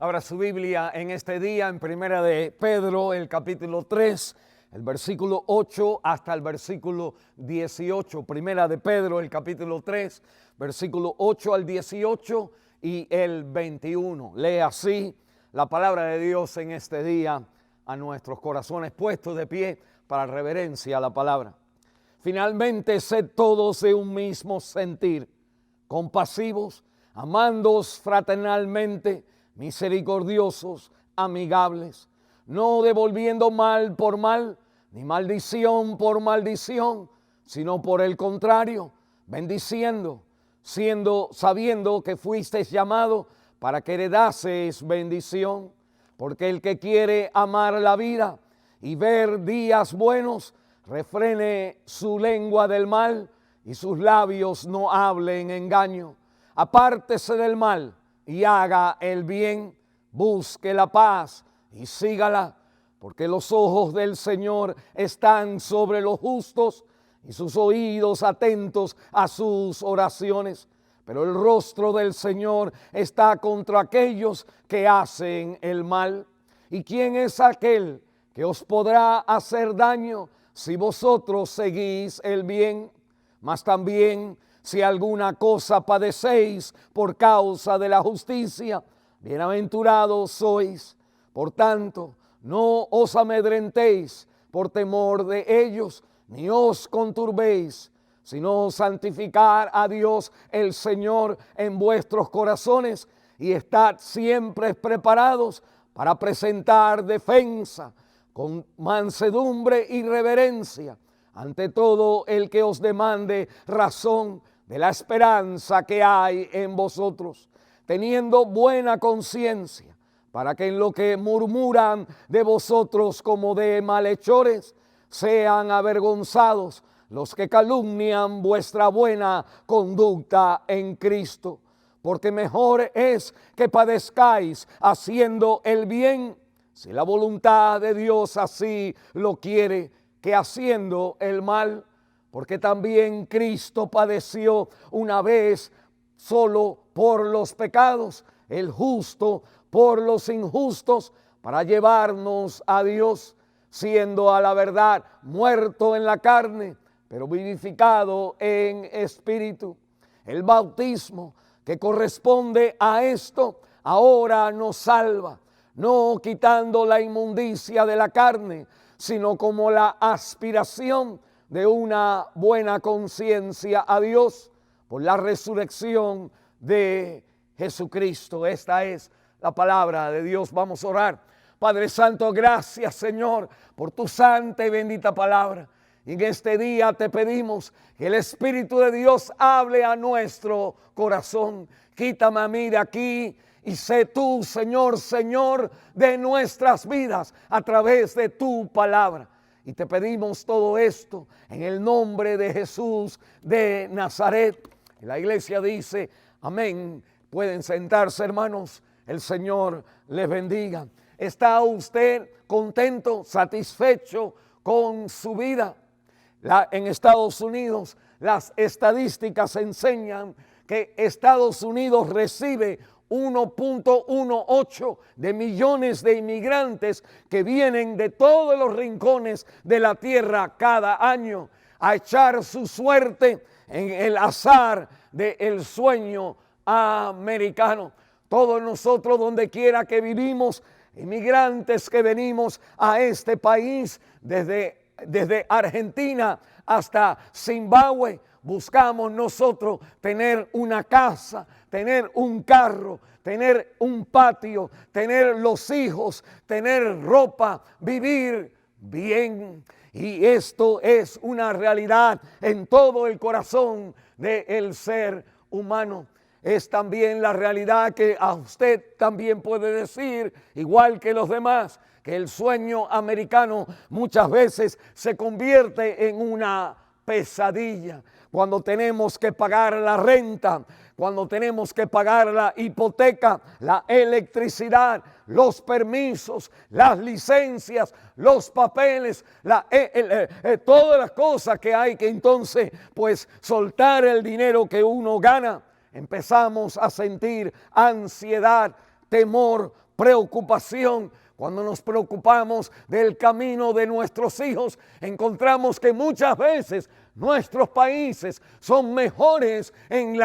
Abra su Biblia en este día en Primera de Pedro, el capítulo 3, el versículo 8 hasta el versículo 18. Primera de Pedro, el capítulo 3, versículo 8 al 18 y el 21. Lee así la palabra de Dios en este día a nuestros corazones puestos de pie para reverencia a la palabra. Finalmente, sed todos de un mismo sentir, compasivos, amándoos fraternalmente, misericordiosos, amigables, no devolviendo mal por mal, ni maldición por maldición, sino por el contrario, bendiciendo, sabiendo que fuisteis llamados para que heredaseis bendición, porque el que quiere amar la vida y ver días buenos, refrene su lengua del mal y sus labios no hablen engaño. Apártese del mal y haga el bien, busque la paz y sígala, porque los ojos del Señor están sobre los justos y sus oídos atentos a sus oraciones. Pero el rostro del Señor está contra aquellos que hacen el mal. ¿Y quién es aquel que os podrá hacer daño si vosotros seguís el bien? Mas también si alguna cosa padecéis por causa de la justicia, bienaventurados sois. Por tanto, no os amedrentéis por temor de ellos, ni os conturbéis, sino santificar a Dios el Señor en vuestros corazones, y estad siempre preparados para presentar defensa con mansedumbre y reverencia ante todo el que os demande razón de la esperanza que hay en vosotros, teniendo buena conciencia, para que en lo que murmuran de vosotros como de malhechores, sean avergonzados los que calumnian vuestra buena conducta en Cristo. Porque mejor es que padezcáis haciendo el bien, si la voluntad de Dios así lo quiere, que haciendo el mal, porque también Cristo padeció una vez solo por los pecados, el justo por los injustos, para llevarnos a Dios, siendo a la verdad muerto en la carne, pero vivificado en espíritu. El bautismo que corresponde a esto ahora nos salva, no quitando la inmundicia de la carne, sino como la aspiración de una buena conciencia a Dios por la resurrección de Jesucristo. Esta es la palabra de Dios. Vamos a orar. Padre Santo, gracias, Señor, por tu santa y bendita palabra. Y en este día te pedimos que el Espíritu de Dios hable a nuestro corazón. Quítame a mí de aquí y sé tú, Señor, Señor de nuestras vidas a través de tu palabra. Y te pedimos todo esto en el nombre de Jesús de Nazaret. Y la iglesia dice, amén. Pueden sentarse, hermanos. El Señor les bendiga. ¿Está usted contento, satisfecho con su vida? En Estados Unidos, las estadísticas enseñan que Estados Unidos recibe 1.18 de millones de inmigrantes que vienen de todos los rincones de la tierra cada año a echar su suerte en el azar del sueño americano. Todos nosotros, donde quiera que vivimos, inmigrantes que venimos a este país desde Argentina hasta Zimbabue, buscamos nosotros tener una casa, tener un carro, tener un patio, tener los hijos, tener ropa, vivir bien. Y esto es una realidad en todo el corazón del ser humano. Es también la realidad que a usted también puede decir, igual que los demás, que el sueño americano muchas veces se convierte en una pesadilla. Cuando tenemos que pagar la renta, cuando tenemos que pagar la hipoteca, la electricidad, los permisos, las licencias, los papeles, todas las cosas que hay que entonces pues soltar el dinero que uno gana, empezamos a sentir ansiedad, temor, preocupación. Cuando nos preocupamos del camino de nuestros hijos, encontramos que muchas veces nuestros países son mejores en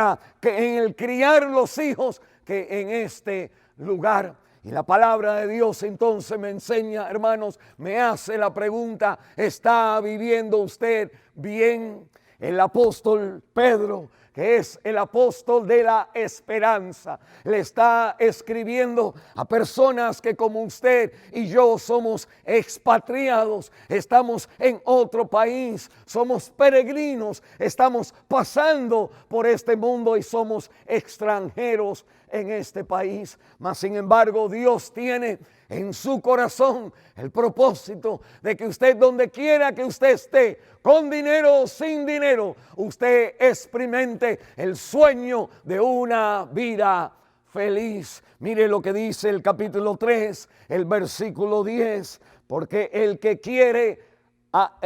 el criar los hijos que en este lugar. Y la palabra de Dios entonces me enseña, hermanos, me hace la pregunta: ¿está viviendo usted bien? El apóstol Pedro, que es el apóstol de la esperanza, le está escribiendo a personas que como usted y yo somos expatriados, estamos en otro país, somos peregrinos, estamos pasando por este mundo y somos extranjeros en este país. Mas sin embargo, Dios tiene en su corazón el propósito de que usted, donde quiera que usted esté, con dinero o sin dinero, usted experimente el sueño de una vida feliz. Mire lo que dice el capítulo 3, el versículo 10, porque el que quiere,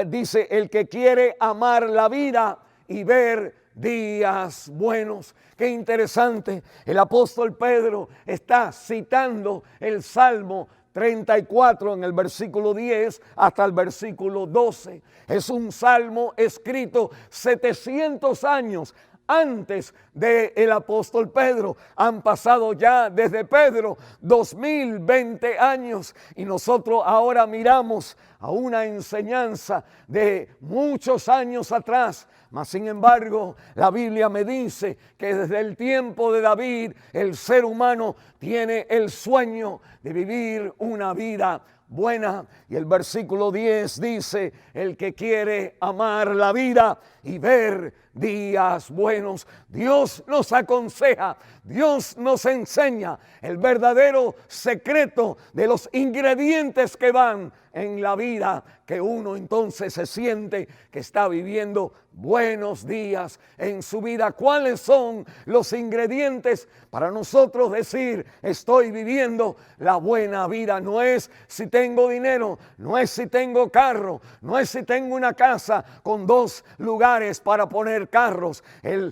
dice, el que quiere amar la vida y ver días buenos. Qué interesante, el apóstol Pedro está citando el Salmo 34 en el versículo 10 hasta el versículo 12. Es un salmo escrito 700 años antes del apóstol Pedro. Han pasado ya desde Pedro 2020 años y nosotros ahora miramos a una enseñanza de muchos años atrás. Mas sin embargo, la Biblia me dice que desde el tiempo de David el ser humano tiene el sueño de vivir una vida buena. Y el versículo 10 dice: el que quiere amar la vida y ver días buenos. Dios nos aconseja, Dios nos enseña el verdadero secreto de los ingredientes que van en la vida, que uno entonces se siente que está viviendo buenos días en su vida. ¿Cuáles son los ingredientes para nosotros decir estoy viviendo la buena vida? No es si tengo dinero, no es si tengo carro, no es si tengo una casa con 2 lugares para poner carros.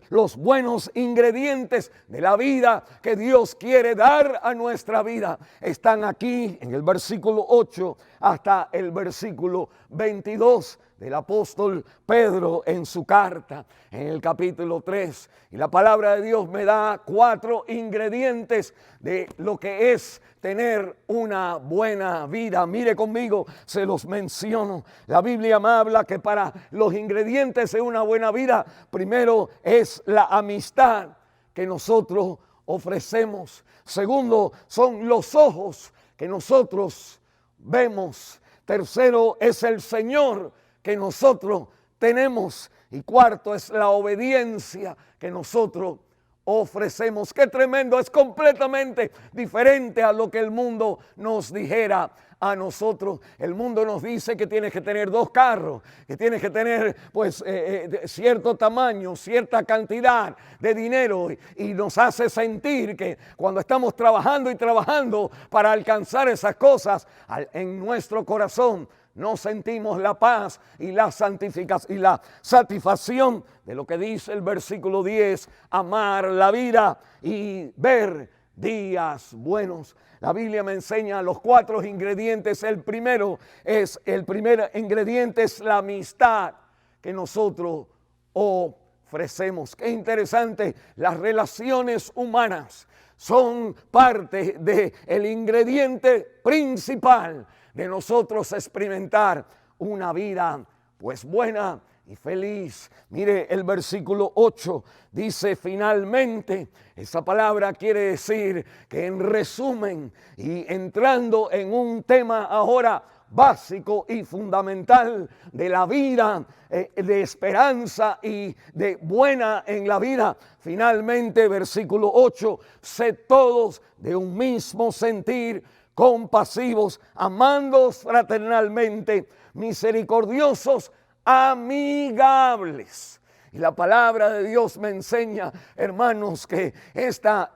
Los buenos ingredientes de la vida que Dios quiere dar a nuestra vida están aquí en el versículo 8 hasta el versículo 22 del apóstol Pedro en su carta, en el capítulo 3. Y la palabra de Dios me da 4 ingredientes de lo que es tener una buena vida. Mire conmigo, se los menciono. La Biblia me habla que para los ingredientes de una buena vida, primero es la amistad que nosotros ofrecemos. Segundo, son los ojos que nosotros vemos. Tercero, es el Señor que nosotros tenemos. Y cuarto, es la obediencia que nosotros ofrecemos. Qué tremendo, es completamente diferente a lo que el mundo nos dijera a nosotros. El mundo nos dice que tienes que tener 2 carros, que tienes que tener pues cierto tamaño, cierta cantidad de dinero, y nos hace sentir que cuando estamos trabajando y trabajando para alcanzar esas cosas, en nuestro corazón no sentimos la paz y la santificación y la satisfacción de lo que dice el versículo 10, amar la vida y ver días buenos. La Biblia me enseña los 4 ingredientes. El primer ingrediente es la amistad que nosotros ofrecemos. Qué interesante, las relaciones humanas son parte del ingrediente principal de nosotros experimentar una vida pues buena y feliz. Mire el versículo 8, dice finalmente. Esa palabra quiere decir que en resumen, y entrando en un tema ahora básico y fundamental de la vida, de esperanza y de buena en la vida, finalmente versículo 8, sed todos de un mismo sentir, compasivos, amándoos fraternalmente, misericordiosos, amigables. Y la palabra de Dios me enseña, hermanos, que esta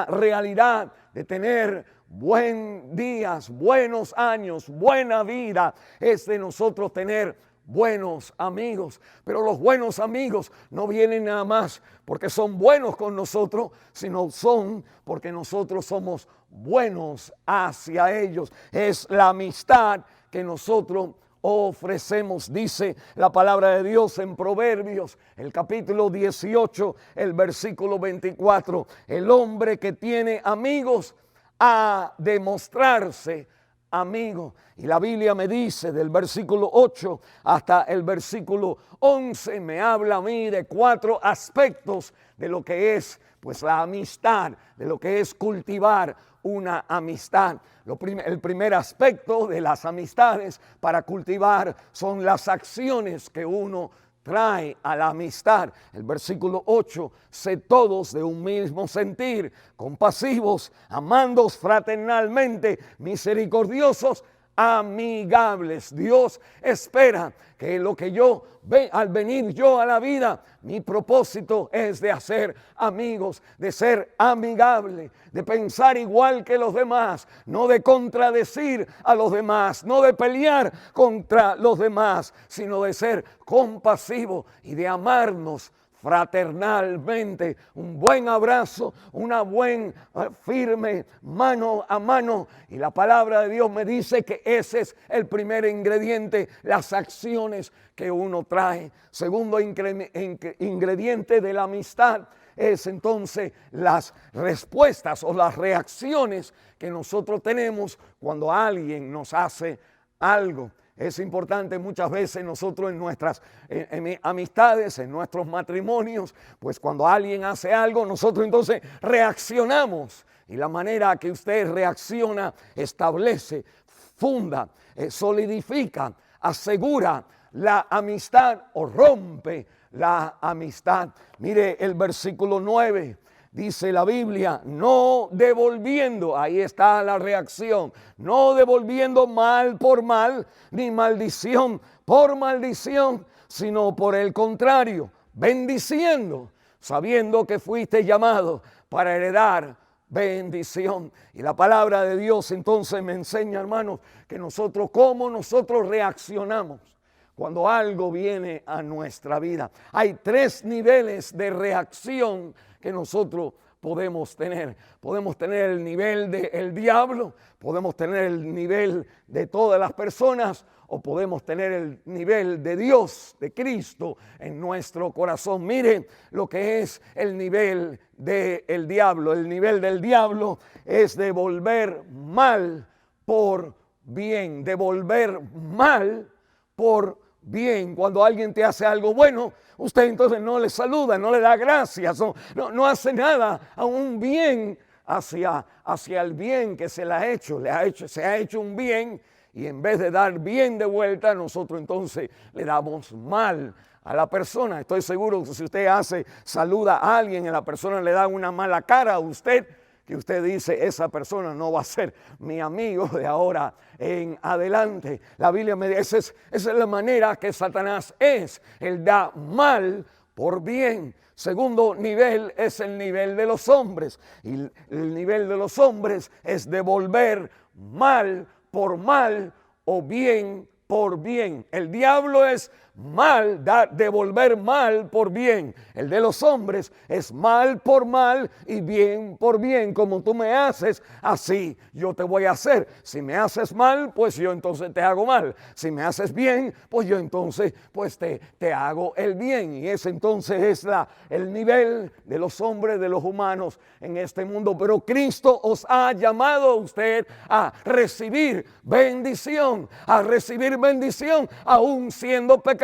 realidad de tener buenos días, buenos años, buena vida, es de nosotros tener buenos amigos. Pero los buenos amigos no vienen nada más porque son buenos con nosotros, sino son porque nosotros somos buenos hacia ellos. Es la amistad que nosotros ofrecemos. Dice la palabra de Dios en Proverbios, el capítulo 18, el versículo 24. El hombre que tiene amigos ha de mostrarse amigo. Y la Biblia me dice del versículo 8 hasta el versículo 11, me habla a mí de 4 aspectos de lo que es pues la amistad, de lo que es cultivar una amistad. El primer aspecto de las amistades para cultivar son las acciones que uno trae a la amistad. El versículo 8, sed todos de un mismo sentir, compasivos, amándoos fraternalmente, misericordiosos, amigables. Dios espera que lo que yo ve al venir yo a la vida, mi propósito es de hacer amigos, de ser amigable, de pensar igual que los demás, no de contradecir a los demás, no de pelear contra los demás, sino de ser compasivo y de amarnos fraternalmente. Un buen abrazo, una buena firme mano a mano. Y la palabra de Dios me dice que ese es el primer ingrediente, las acciones que uno trae. Segundo ingrediente de la amistad es entonces las respuestas o las reacciones que nosotros tenemos cuando alguien nos hace algo. Es importante muchas veces nosotros en nuestras amistades, en nuestros matrimonios, pues cuando alguien hace algo, nosotros entonces reaccionamos. Y la manera que usted reacciona establece, funda, solidifica, asegura la amistad o rompe la amistad. Mire el versículo 9. Dice la Biblia, no devolviendo, ahí está la reacción, no devolviendo mal por mal, ni maldición por maldición, sino por el contrario, bendiciendo, sabiendo que fuiste llamado para heredar bendición. Y la palabra de Dios entonces me enseña, hermanos, que cómo nosotros reaccionamos cuando algo viene a nuestra vida. Hay 3 niveles de reacción que nosotros podemos tener. Podemos tener el nivel del diablo, podemos tener el nivel de todas las personas, o podemos tener el nivel de Dios, de Cristo en nuestro corazón. Mire lo que es el nivel del diablo. El nivel del diablo es devolver mal por bien, devolver mal por bien. Cuando alguien te hace algo bueno, usted entonces no le saluda, no le da gracias, no hace nada a un bien hacia el bien que se le ha hecho. Se ha hecho un bien, y en vez de dar bien de vuelta, nosotros entonces le damos mal a la persona. Estoy seguro que si usted saluda a alguien y la persona le da una mala cara a usted, que usted dice, esa persona no va a ser mi amigo de ahora en adelante. La Biblia me dice, esa es la manera que Satanás es. Él da mal por bien. Segundo nivel es el nivel de los hombres. Y el nivel de los hombres es devolver mal por mal o bien por bien. El diablo es mal, devolver mal por bien. El de los hombres es mal por mal y bien por bien. Como tú me haces, así yo te voy a hacer. Si me haces mal, pues yo entonces te hago mal. Si me haces bien, pues yo entonces pues te hago el bien. Y ese entonces es el nivel de los hombres, de los humanos en este mundo. Pero Cristo os ha llamado a usted a recibir bendición, aún siendo pecadores.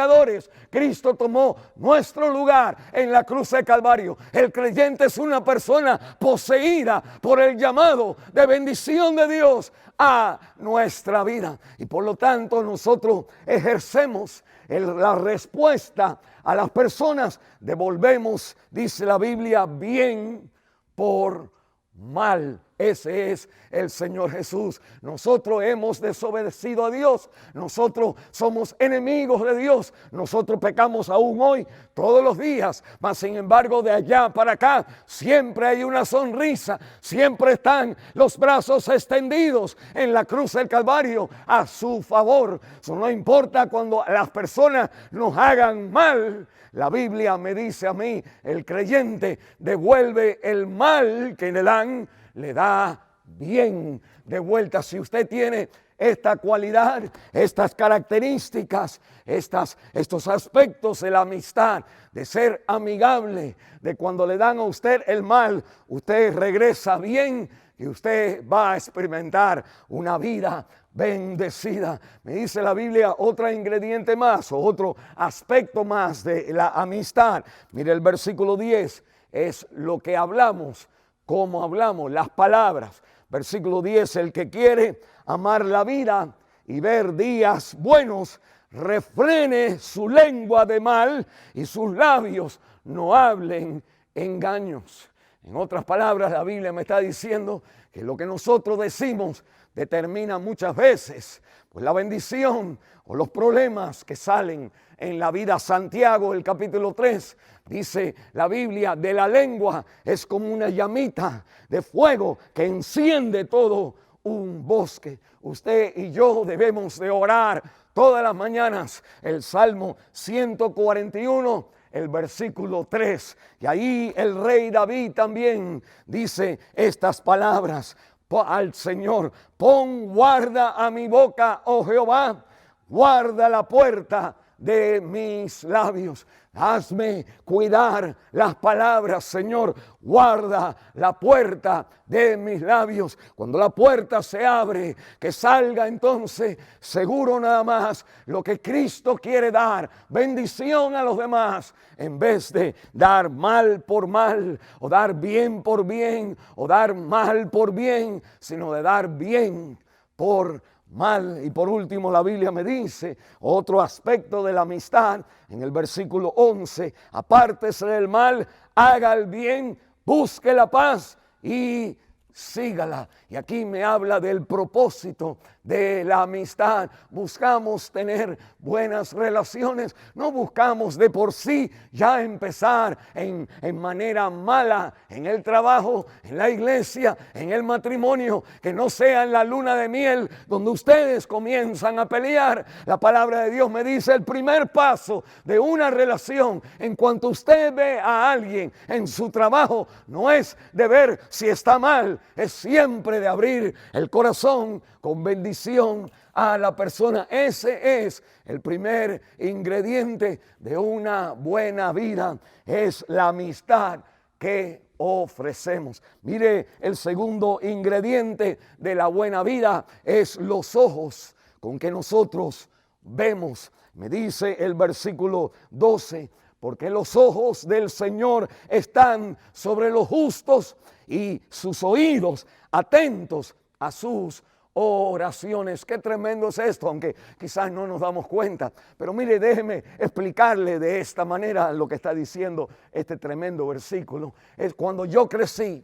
Cristo tomó nuestro lugar en la cruz de Calvario. El creyente es una persona poseída por el llamado de bendición de Dios a nuestra vida. Y por lo tanto nosotros ejercemos la respuesta a las personas. Devolvemos, dice la Biblia, bien por mal. Ese es el Señor Jesús. Nosotros hemos desobedecido a Dios. Nosotros somos enemigos de Dios. Nosotros pecamos aún hoy, todos los días. Mas sin embargo, de allá para acá, siempre hay una sonrisa. Siempre están los brazos extendidos en la cruz del Calvario a su favor. Eso no importa cuando las personas nos hagan mal. La Biblia me dice a mí, el creyente devuelve el mal que le dan, le da bien de vuelta. Si usted tiene esta cualidad, estas características, estos aspectos de la amistad, de ser amigable, de cuando le dan a usted el mal, usted regresa bien y usted va a experimentar una vida bendecida. Me dice la Biblia otro ingrediente más, o otro aspecto más de la amistad. Mire el versículo 10, es lo que hablamos, cómo hablamos, las palabras. Versículo 10, el que quiere amar la vida y ver días buenos, refrene su lengua de mal y sus labios no hablen engaños. En otras palabras, la Biblia me está diciendo que lo que nosotros decimos determina muchas veces pues la bendición o los problemas que salen en la vida. Santiago, el capítulo 3, dice la Biblia, de la lengua es como una llamita de fuego que enciende todo un bosque. Usted y yo debemos de orar todas las mañanas el Salmo 141, el versículo 3. Y ahí el rey David también dice estas palabras al Señor: pon guarda a mi boca, oh Jehová, guarda la puerta de mis labios. Hazme cuidar las palabras, Señor. Guarda la puerta de mis labios. Cuando la puerta se abre, que salga entonces seguro nada más lo que Cristo quiere dar. Bendición a los demás, en vez de dar mal por mal, o dar bien por bien, o dar mal por bien, sino de dar bien por mal. Y por último, la Biblia me dice otro aspecto de la amistad en el versículo 11: apártese del mal, haga el bien, busque la paz y sígala. Y aquí me habla del propósito de la amistad. Buscamos tener buenas relaciones, no buscamos de por sí ya empezar en manera mala en el trabajo, en la iglesia, en el matrimonio, que no sea en la luna de miel donde ustedes comienzan a pelear. La palabra de Dios me dice: el primer paso de una relación, en cuanto usted ve a alguien en su trabajo, no es de ver si está mal, es siempre de abrir el corazón con bendición a la persona. Ese es el primer ingrediente de una buena vida, es la amistad que ofrecemos. Mire, el segundo ingrediente de la buena vida es los ojos con que nosotros vemos. Me dice el versículo 12: porque los ojos del Señor están sobre los justos y sus oídos atentos a sus oraciones. Qué tremendo es esto, aunque quizás no nos damos cuenta. Pero mire, déjeme explicarle de esta manera lo que está diciendo este tremendo versículo. Es cuando yo crecí,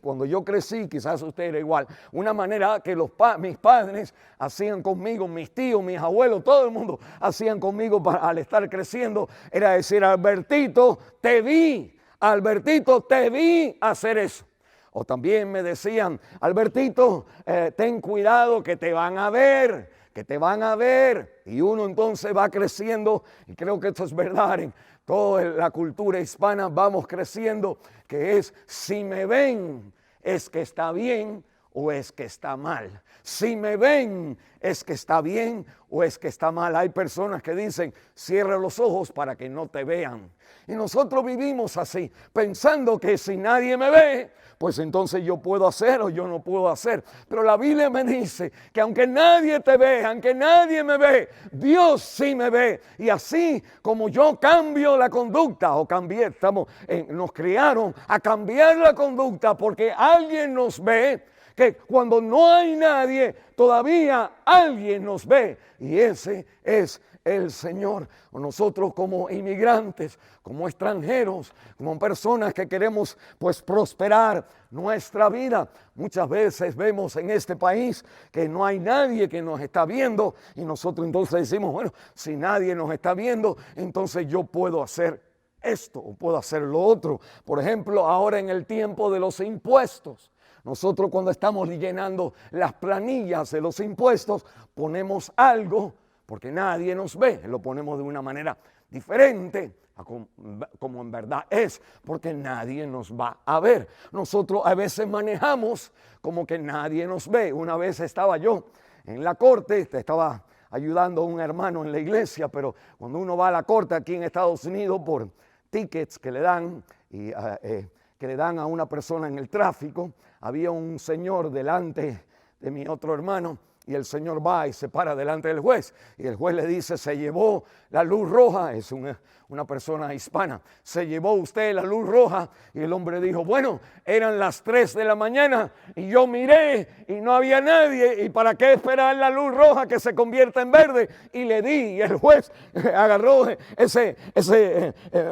quizás usted era igual, una manera que mis padres hacían conmigo, mis tíos, mis abuelos, todo el mundo hacían conmigo al estar creciendo, era decir: Albertito, te vi hacer eso. O también me decían: Albertito, ten cuidado que te van a ver. Y uno entonces va creciendo, y creo que esto es verdad en toda la cultura hispana, vamos creciendo, que es: si me ven, es que está bien o es que está mal. Si me ven, es que está bien o es que está mal. Hay personas que dicen: cierra los ojos para que no te vean. Y nosotros vivimos así, pensando que si nadie me ve, pues entonces yo puedo hacer o yo no puedo hacer. Pero la Biblia me dice que aunque nadie te ve, aunque nadie me ve, Dios sí me ve. Y así como yo cambio la conducta, o cambié, nos criaron a cambiar la conducta porque alguien nos ve, que cuando no hay nadie, todavía alguien nos ve. Y ese es el Señor. Nosotros como inmigrantes, como extranjeros, como personas que queremos pues prosperar nuestra vida, muchas veces vemos en este país que no hay nadie que nos está viendo y nosotros entonces decimos, bueno, si nadie nos está viendo, entonces yo puedo hacer esto o puedo hacer lo otro. Por ejemplo, ahora en el tiempo de los impuestos, nosotros cuando estamos llenando las planillas de los impuestos, ponemos algo porque nadie nos ve, lo ponemos de una manera diferente a como en verdad es, porque nadie nos va a ver. Nosotros a veces manejamos como que nadie nos ve. Una vez estaba yo en la corte, estaba ayudando a un hermano en la iglesia, pero cuando uno va a la corte aquí en Estados Unidos por tickets que le dan que le dan a una persona en el tráfico, había un señor delante de mi otro hermano y el señor va y se para delante del juez y el juez le dice, se llevó la luz roja, es una persona hispana, se llevó usted la luz roja y el hombre dijo, bueno, eran las 3 de la mañana y yo miré y no había nadie y para qué esperar la luz roja que se convierta en verde y le di y el juez agarró ese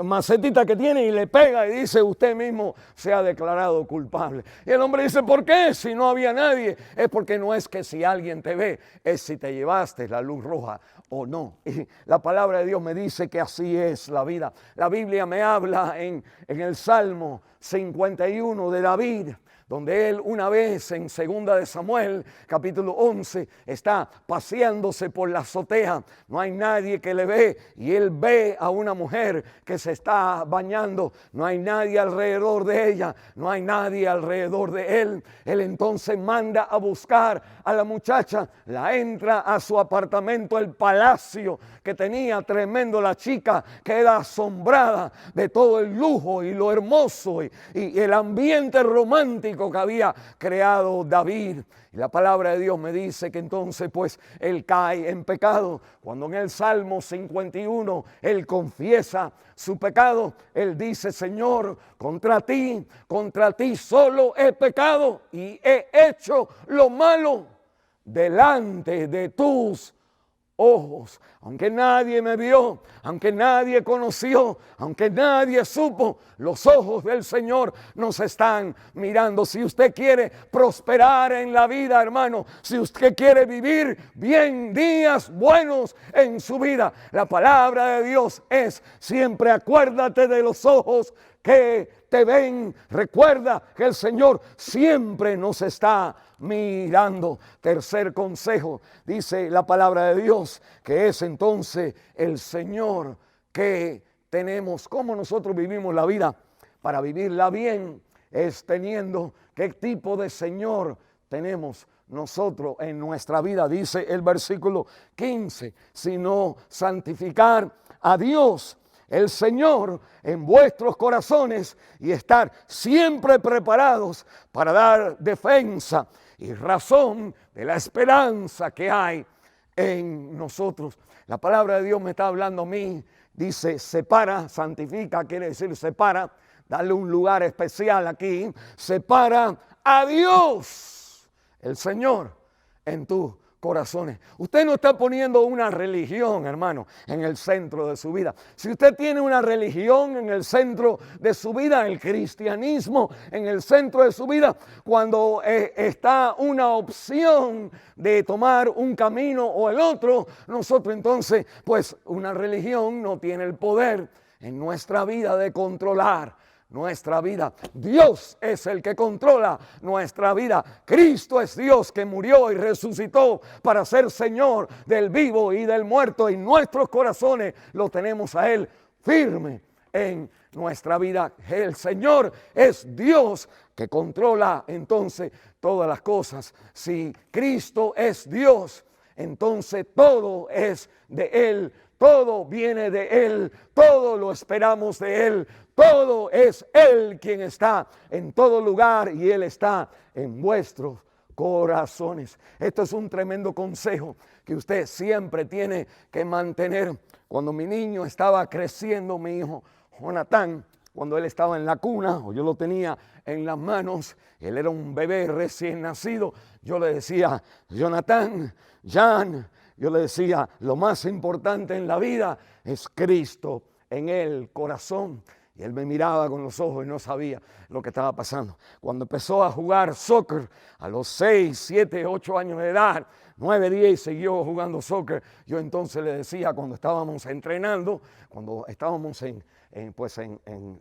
macetita que tiene y le pega y dice, usted mismo se ha declarado culpable. Y el hombre dice, ¿por qué? Si no había nadie, es porque no es que si alguien te ve, es si te llevaste la luz roja o no. Y la palabra de Dios me dice que así es la vida. La Biblia me habla en el Salmo 51 de David, donde él una vez en 2 de Samuel, capítulo 11, está paseándose por la azotea. No hay nadie que le ve y él ve a una mujer que se está bañando. No hay nadie alrededor de ella, no hay nadie alrededor de él. Él entonces manda a buscar a la muchacha, la entra a su apartamento, el palacio que tenía tremendo. La chica queda asombrada de todo el lujo y lo hermoso y el ambiente romántico que había creado David. Y la palabra de Dios me dice que entonces pues él cae en pecado. Cuando en el Salmo 51 él confiesa su pecado, él dice, Señor, contra ti solo he pecado y he hecho lo malo delante de tus ojos. Aunque nadie me vio, aunque nadie conoció, aunque nadie supo, los ojos del Señor nos están mirando. Si usted quiere prosperar en la vida, hermano, si usted quiere vivir bien días buenos en su vida, la palabra de Dios es siempre acuérdate de los ojos que te ven. Recuerda que el Señor siempre nos está mirando. Tercer consejo, dice la palabra de Dios, que es entonces el Señor que tenemos. ¿Cómo nosotros vivimos la vida? Para vivirla bien es teniendo qué tipo de Señor tenemos nosotros en nuestra vida. Dice el versículo 15, sino santificar a Dios el Señor en vuestros corazones y estar siempre preparados para dar defensa y razón de la esperanza que hay en nosotros. La palabra de Dios me está hablando a mí, dice separa, santifica, quiere decir separa, darle un lugar especial aquí, separa a Dios, el Señor, en tu corazones. Usted no está poniendo una religión, hermano, en el centro de su vida. Si usted tiene una religión en el centro de su vida, el cristianismo en el centro de su vida, cuando está una opción de tomar un camino o el otro, nosotros entonces, pues una religión no tiene el poder en nuestra vida de controlar nuestra vida. Dios es el que controla nuestra vida. Cristo es Dios que murió y resucitó para ser Señor del vivo y del muerto. Y nuestros corazones lo tenemos a Él firme en nuestra vida. El Señor es Dios que controla entonces todas las cosas. Si Cristo es Dios, entonces todo es de Él. Todo viene de Él, todo lo esperamos de Él, todo es Él quien está en todo lugar y Él está en vuestros corazones. Esto es un tremendo consejo que usted siempre tiene que mantener. Cuando mi niño estaba creciendo, mi hijo Jonathan, cuando él estaba en la cuna o yo lo tenía en las manos, él era un bebé recién nacido, yo le decía, Jonathan, Jan, yo le decía, lo más importante en la vida es Cristo en el corazón. Y él me miraba con los ojos y no sabía lo que estaba pasando. Cuando empezó a jugar soccer a los 6, 7, 8 años de edad, 9, 10, siguió jugando soccer. Yo entonces le decía, cuando estábamos entrenando, cuando estábamos en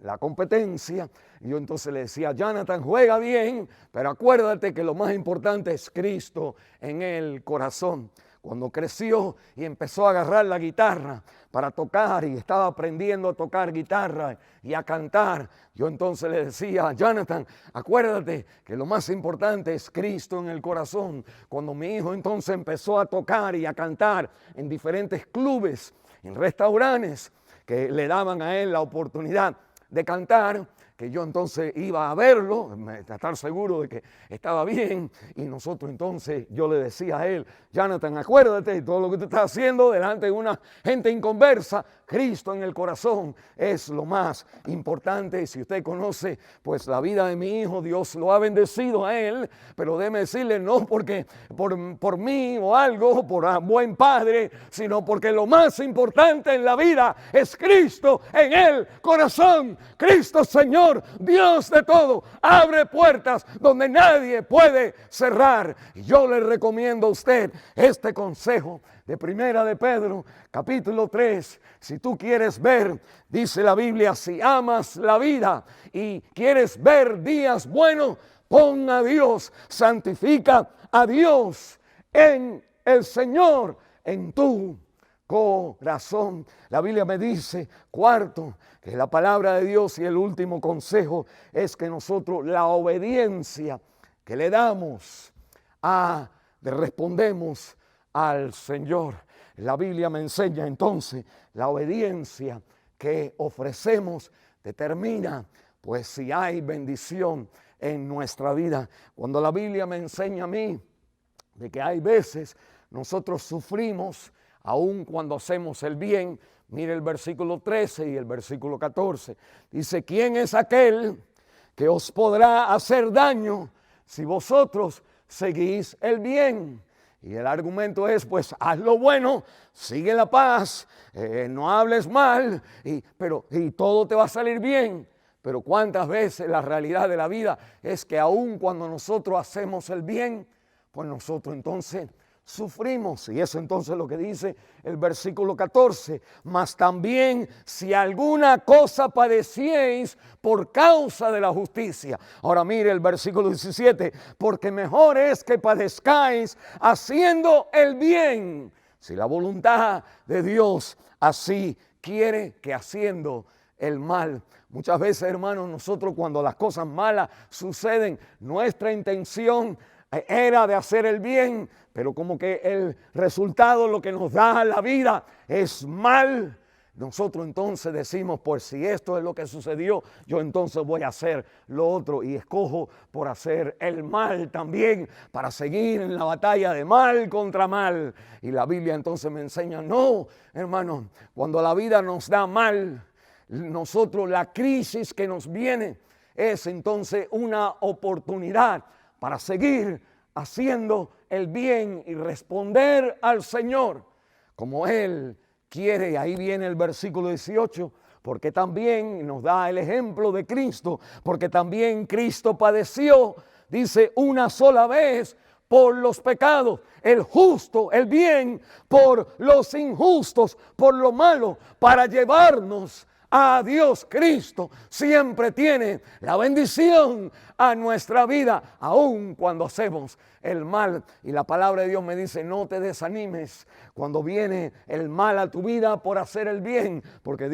la competencia, yo entonces le decía, Jonathan, juega bien, pero acuérdate que lo más importante es Cristo en el corazón. Cuando creció y empezó a agarrar la guitarra para tocar y estaba aprendiendo a tocar guitarra y a cantar, yo entonces le decía, Jonathan, acuérdate que lo más importante es Cristo en el corazón. Cuando mi hijo entonces empezó a tocar y a cantar en diferentes clubes, en restaurantes que le daban a él la oportunidad de cantar, que yo entonces iba a verlo, a estar seguro de que estaba bien, y nosotros entonces, yo le decía a él, Jonathan, acuérdate de todo lo que tú estás haciendo delante de una gente inconversa, Cristo en el corazón es lo más importante. Si usted conoce pues la vida de mi hijo, Dios lo ha bendecido a él, pero déjeme decirle, no porque por mí o algo, por buen padre, sino porque lo más importante en la vida es Cristo en el corazón. Cristo Señor, Dios de todo, abre puertas donde nadie puede cerrar. Y yo le recomiendo a usted este consejo de Primera de Pedro, capítulo 3. Si tú quieres ver, dice la Biblia, si amas la vida y quieres ver días buenos, pon a Dios, santifica a Dios en el Señor, en tu corazón. La Biblia me dice, cuarto, que la palabra de Dios, y el último consejo es que nosotros la obediencia que le damos le respondemos al Señor. La Biblia me enseña entonces la obediencia que ofrecemos determina pues si hay bendición en nuestra vida. Cuando la Biblia me enseña a mí de que hay veces nosotros sufrimos aun cuando hacemos el bien, mire el versículo 13 y el versículo 14. Dice, ¿quién es aquel que os podrá hacer daño si vosotros seguís el bien? Y el argumento es, pues, haz lo bueno, sigue la paz, no hables mal, y todo te va a salir bien. Pero cuántas veces la realidad de la vida es que aun cuando nosotros hacemos el bien, pues nosotros entonces sufrimos. Y eso entonces es lo que dice el versículo 14. Mas también si alguna cosa padecieis por causa de la justicia. Ahora mire el versículo 17. Porque mejor es que padezcáis haciendo el bien, si la voluntad de Dios así quiere, que haciendo el mal. Muchas veces, hermanos, nosotros cuando las cosas malas suceden, nuestra intención era de hacer el bien, pero como que el resultado, lo que nos da la vida, es mal. Nosotros entonces decimos, pues si esto es lo que sucedió, yo entonces voy a hacer lo otro, y escojo por hacer el mal también, para seguir en la batalla de mal contra mal. Y la Biblia entonces me enseña, no, hermano, cuando la vida nos da mal, nosotros la crisis que nos viene es entonces una oportunidad para seguir haciendo el bien y responder al Señor como Él quiere. Ahí viene el versículo 18, porque también nos da el ejemplo de Cristo, porque también Cristo padeció, dice, una sola vez por los pecados, el justo, el bien, por los injustos, por lo malo, para llevarnos a Dios. Cristo siempre tiene la bendición a nuestra vida, aun cuando hacemos el mal. Y la palabra de Dios me dice, no te desanimes cuando viene el mal a tu vida por hacer el bien, porque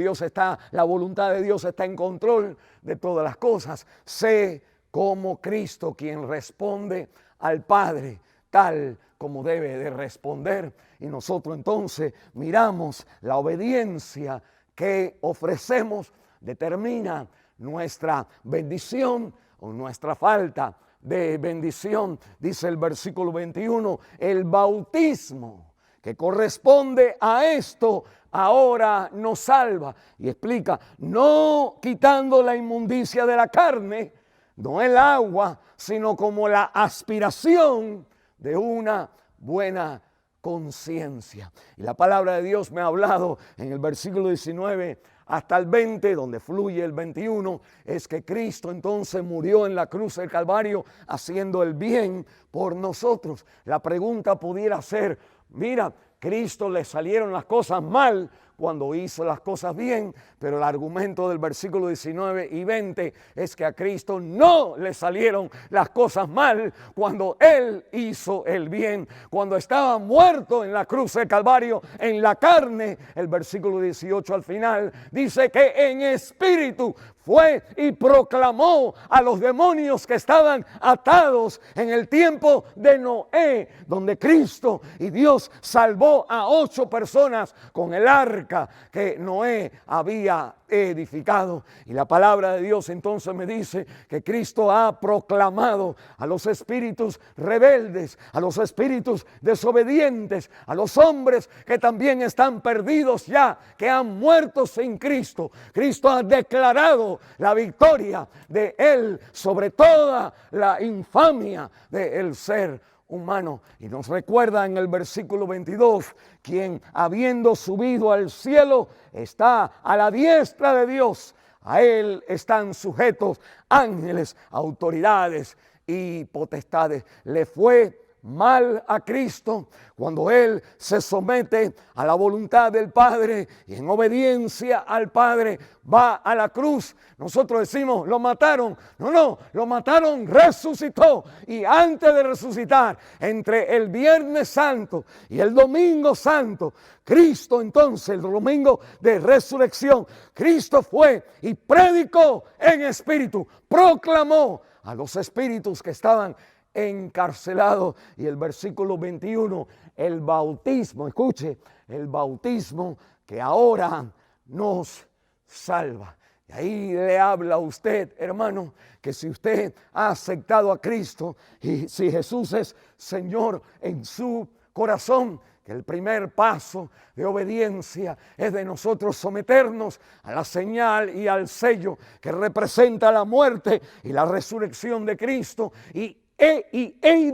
la voluntad de Dios está en control de todas las cosas. Sé como Cristo quien responde al Padre, tal como debe de responder. Y nosotros entonces miramos la obediencia que ofrecemos, determina nuestra bendición o nuestra falta de bendición. Dice el versículo 21, el bautismo que corresponde a esto ahora nos salva. Y explica, no quitando la inmundicia de la carne, no el agua, sino como la aspiración de una buena conciencia. Y la palabra de Dios me ha hablado en el versículo 19 hasta el 20, donde fluye el 21, es que Cristo entonces murió en la cruz del Calvario haciendo el bien por nosotros. La pregunta pudiera ser, mira, Cristo le salieron las cosas mal cuando hizo las cosas bien, pero el argumento del versículo 19 y 20 es que a Cristo no le salieron las cosas mal cuando Él hizo el bien. Cuando estaba muerto en la cruz del Calvario, en la carne, el versículo 18 al final, dice que en espíritu fue y proclamó a los demonios que estaban atados en el tiempo de Noé, donde Cristo y Dios salvó a 8 personas con el arca que Noé había edificado. Y la palabra de Dios entonces me dice que Cristo ha proclamado a los espíritus rebeldes, a los espíritus desobedientes, a los hombres que también están perdidos ya, que han muerto sin Cristo. Cristo ha declarado la victoria de Él sobre toda la infamia del ser humano. Y nos recuerda en el versículo 22, quien habiendo subido al cielo está a la diestra de Dios. A Él están sujetos ángeles, autoridades y potestades. Le fue mal a Cristo cuando Él se somete a la voluntad del Padre y en obediencia al Padre va a la cruz. Nosotros decimos, lo mataron. No, lo mataron, resucitó. Y antes de resucitar, entre el Viernes Santo y el Domingo Santo, Cristo entonces, el domingo de resurrección, Cristo fue y predicó en espíritu, proclamó a los espíritus que estaban encarcelado. Y el versículo 21, el bautismo, escuche, el bautismo que ahora nos salva. Y ahí le habla a usted, hermano, que si usted ha aceptado a Cristo y si Jesús es Señor en su corazón, que el primer paso de obediencia es de nosotros someternos a la señal y al sello que representa la muerte y la resurrección de Cristo e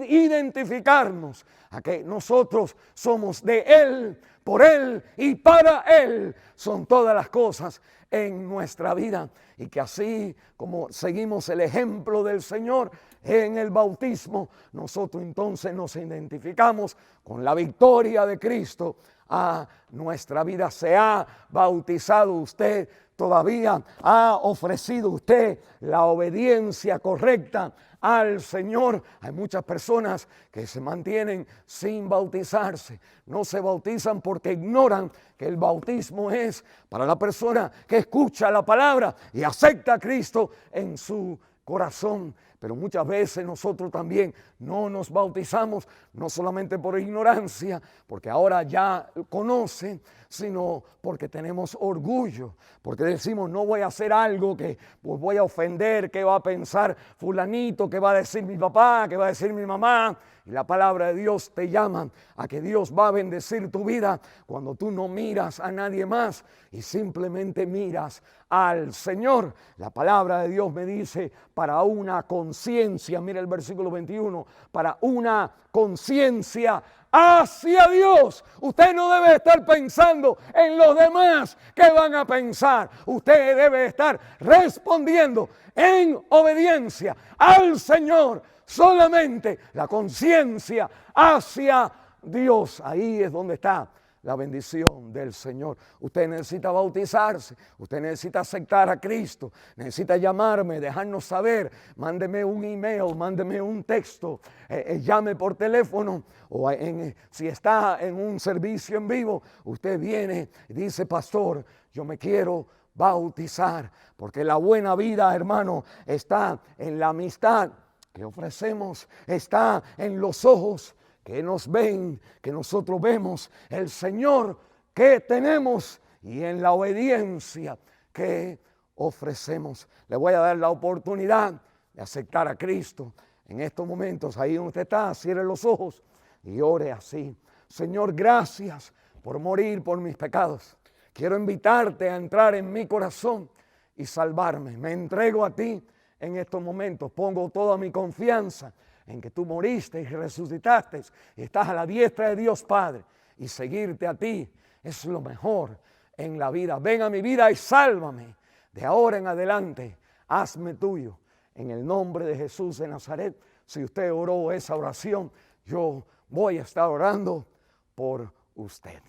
identificarnos a que nosotros somos de Él, por Él y para Él. Son todas las cosas en nuestra vida. Y que así como seguimos el ejemplo del Señor en el bautismo, nosotros entonces nos identificamos con la victoria de Cristo a nuestra vida. Se ha bautizado usted, todavía ha ofrecido usted la obediencia correcta al Señor. Hay muchas personas que se mantienen sin bautizarse. No se bautizan porque ignoran que el bautismo es para la persona que escucha la palabra y acepta a Cristo en su corazón. Pero muchas veces nosotros también no nos bautizamos, no solamente por ignorancia, porque ahora ya conocen, sino porque tenemos orgullo, porque decimos no voy a hacer algo que pues voy a ofender, que va a pensar fulanito, que va a decir mi papá, que va a decir mi mamá. Y la palabra de Dios te llama a que Dios va a bendecir tu vida cuando tú no miras a nadie más y simplemente miras al Señor. La palabra de Dios me dice para una conciencia, mira el versículo 21, para una conciencia hacia Dios. Usted no debe estar pensando en los demás que van a pensar. Usted debe estar respondiendo en obediencia al Señor. Solamente la conciencia hacia Dios. Ahí es donde está la bendición del Señor. Usted necesita bautizarse, usted necesita aceptar a Cristo, necesita llamarme, dejarnos saber, mándeme un email, mándeme un texto, llame por teléfono o si está en un servicio en vivo, usted viene y dice, pastor, yo me quiero bautizar, porque la buena vida, hermano, está en la amistad que ofrecemos, está en los ojos que nos ven, que nosotros vemos, el Señor que tenemos y en la obediencia que ofrecemos. Le voy a dar la oportunidad de aceptar a Cristo en estos momentos. Ahí donde usted está, cierre los ojos y ore así. Señor, gracias por morir por mis pecados. Quiero invitarte a entrar en mi corazón y salvarme. Me entrego a ti en estos momentos. Pongo toda mi confianza en que tú moriste y resucitaste, estás a la diestra de Dios Padre, y seguirte a ti es lo mejor en la vida. Ven a mi vida y sálvame. De ahora en adelante, hazme tuyo. En el nombre de Jesús de Nazaret, si usted oró esa oración, yo voy a estar orando por usted.